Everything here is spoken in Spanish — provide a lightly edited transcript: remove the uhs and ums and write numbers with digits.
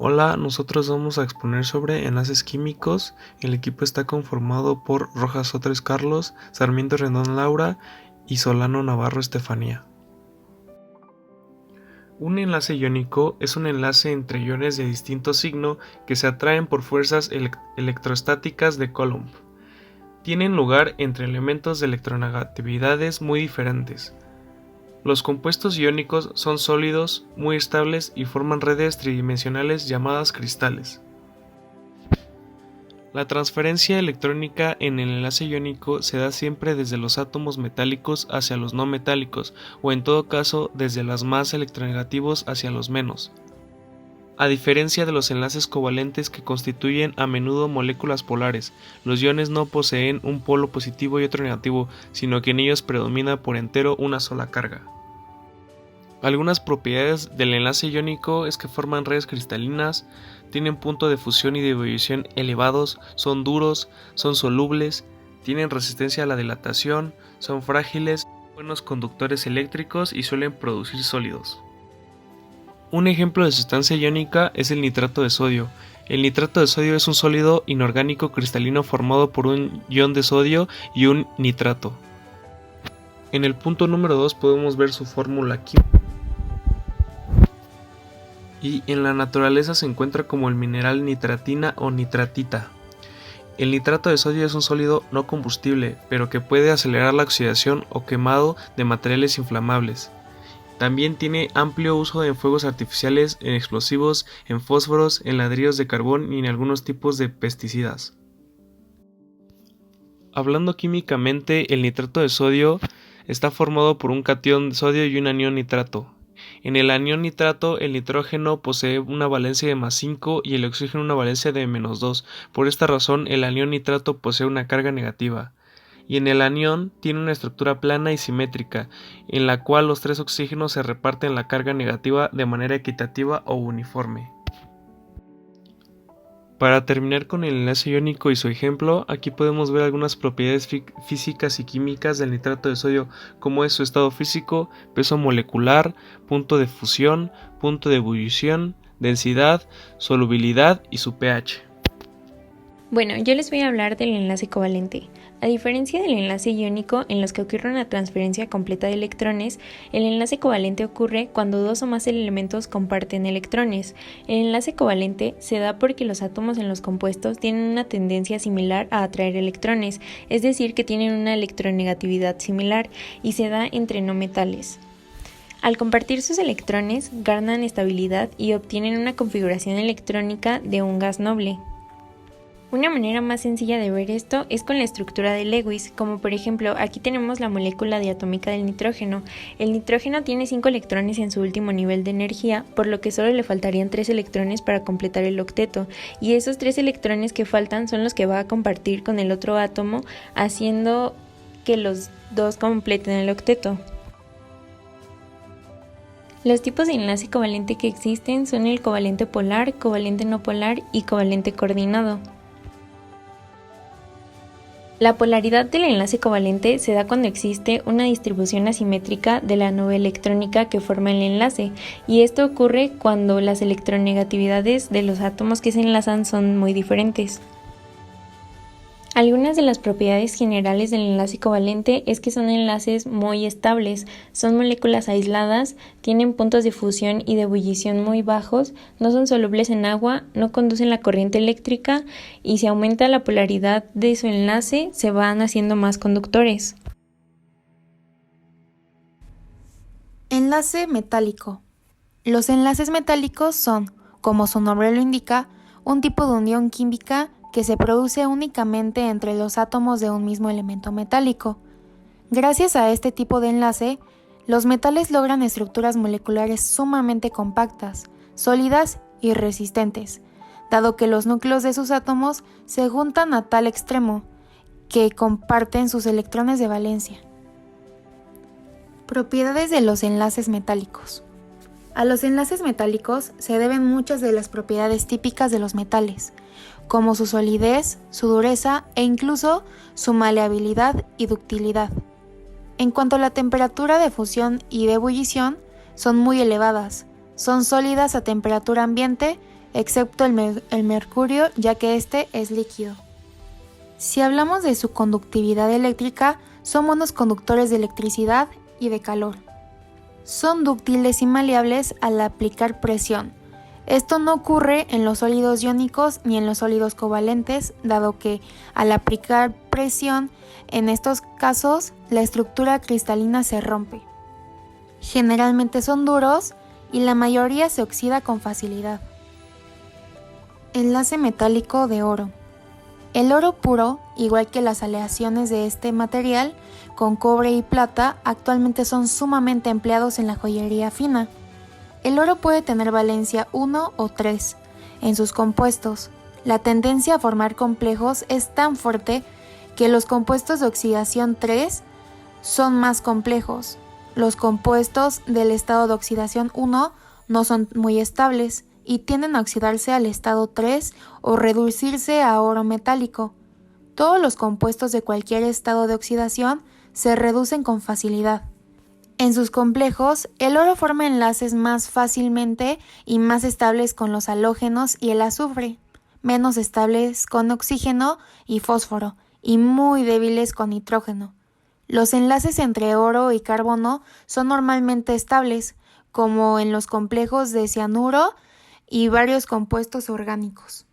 Hola, nosotros vamos a exponer sobre enlaces químicos. El equipo está conformado por Rojas Sotres Carlos, Sarmiento Rendón Laura y Solano Navarro Estefanía. Un enlace iónico es un enlace entre iones de distinto signo que se atraen por fuerzas electrostáticas de Coulomb. Tienen lugar entre elementos de electronegatividades muy diferentes. Los compuestos iónicos son sólidos, muy estables y forman redes tridimensionales llamadas cristales. La transferencia electrónica en el enlace iónico se da siempre desde los átomos metálicos hacia los no metálicos, o en todo caso desde los más electronegativos hacia los menos. A diferencia de los enlaces covalentes que constituyen a menudo moléculas polares, los iones no poseen un polo positivo y otro negativo, sino que en ellos predomina por entero una sola carga. Algunas propiedades del enlace iónico es que forman redes cristalinas, tienen punto de fusión y de ebullición elevados, son duros, son solubles, tienen resistencia a la dilatación, son frágiles, buenos conductores eléctricos y suelen producir sólidos. Un ejemplo de sustancia iónica es el nitrato de sodio. El nitrato de sodio es un sólido inorgánico cristalino formado por un ion de sodio y un nitrato. En el punto número 2 podemos ver su fórmula química. Y en la naturaleza se encuentra como el mineral nitratina o nitratita. El nitrato de sodio es un sólido no combustible, pero que puede acelerar la oxidación o quemado de materiales inflamables. También tiene amplio uso en fuegos artificiales, en explosivos, en fósforos, en ladrillos de carbón y en algunos tipos de pesticidas. Hablando químicamente, el nitrato de sodio está formado por un catión de sodio y un anión nitrato. En el anión nitrato, el nitrógeno posee una valencia de +5 y el oxígeno una valencia de -2. Por esta razón, el anión nitrato posee una carga negativa. Y en el anión tiene una estructura plana y simétrica, en la cual los tres oxígenos se reparten la carga negativa de manera equitativa o uniforme. Para terminar con el enlace iónico y su ejemplo, aquí podemos ver algunas propiedades físicas y químicas del nitrato de sodio, como es su estado físico, peso molecular, punto de fusión, punto de ebullición, densidad, solubilidad y su pH. Bueno, yo les voy a hablar del enlace covalente. A diferencia del enlace iónico, en los que ocurre una transferencia completa de electrones, el enlace covalente ocurre cuando dos o más elementos comparten electrones. El enlace covalente se da porque los átomos en los compuestos tienen una tendencia similar a atraer electrones, es decir, que tienen una electronegatividad similar, y se da entre no metales. Al compartir sus electrones, ganan estabilidad y obtienen una configuración electrónica de un gas noble. Una manera más sencilla de ver esto es con la estructura de Lewis, como por ejemplo aquí tenemos la molécula diatómica del nitrógeno. El nitrógeno tiene 5 electrones en su último nivel de energía, por lo que solo le faltarían 3 electrones para completar el octeto, y esos 3 electrones que faltan son los que va a compartir con el otro átomo, haciendo que los dos completen el octeto. Los tipos de enlace covalente que existen son el covalente polar, covalente no polar y covalente coordinado. La polaridad del enlace covalente se da cuando existe una distribución asimétrica de la nube electrónica que forma el enlace, y esto ocurre cuando las electronegatividades de los átomos que se enlazan son muy diferentes. Algunas de las propiedades generales del enlace covalente es que son enlaces muy estables, son moléculas aisladas, tienen puntos de fusión y de ebullición muy bajos, no son solubles en agua, no conducen la corriente eléctrica y si aumenta la polaridad de su enlace se van haciendo más conductores. Enlace metálico. Los enlaces metálicos son, como su nombre lo indica, un tipo de unión química que se produce únicamente entre los átomos de un mismo elemento metálico. Gracias a este tipo de enlace, los metales logran estructuras moleculares sumamente compactas, sólidas y resistentes, dado que los núcleos de sus átomos se juntan a tal extremo que comparten sus electrones de valencia. Propiedades de los enlaces metálicos. A los enlaces metálicos se deben muchas de las propiedades típicas de los metales, como su solidez, su dureza e incluso su maleabilidad y ductilidad. En cuanto a la temperatura de fusión y de ebullición, son muy elevadas, son sólidas a temperatura ambiente, excepto el mercurio, ya que este es líquido. Si hablamos de su conductividad eléctrica, son buenos conductores de electricidad y de calor. Son dúctiles y maleables al aplicar presión. Esto no ocurre en los sólidos iónicos ni en los sólidos covalentes, dado que al aplicar presión, en estos casos, la estructura cristalina se rompe. Generalmente son duros y la mayoría se oxida con facilidad. Enlace metálico de oro. El oro puro, igual que las aleaciones de este material, con cobre y plata, actualmente son sumamente empleados en la joyería fina. El oro puede tener valencia 1 o 3 en sus compuestos. La tendencia a formar complejos es tan fuerte que los compuestos de oxidación 3 son más complejos. Los compuestos del estado de oxidación 1 no son muy estables y tienden a oxidarse al estado 3 o reducirse a oro metálico. Todos los compuestos de cualquier estado de oxidación se reducen con facilidad. En sus complejos, el oro forma enlaces más fácilmente y más estables con los halógenos y el azufre, menos estables con oxígeno y fósforo, y muy débiles con nitrógeno. Los enlaces entre oro y carbono son normalmente estables, como en los complejos de cianuro y varios compuestos orgánicos.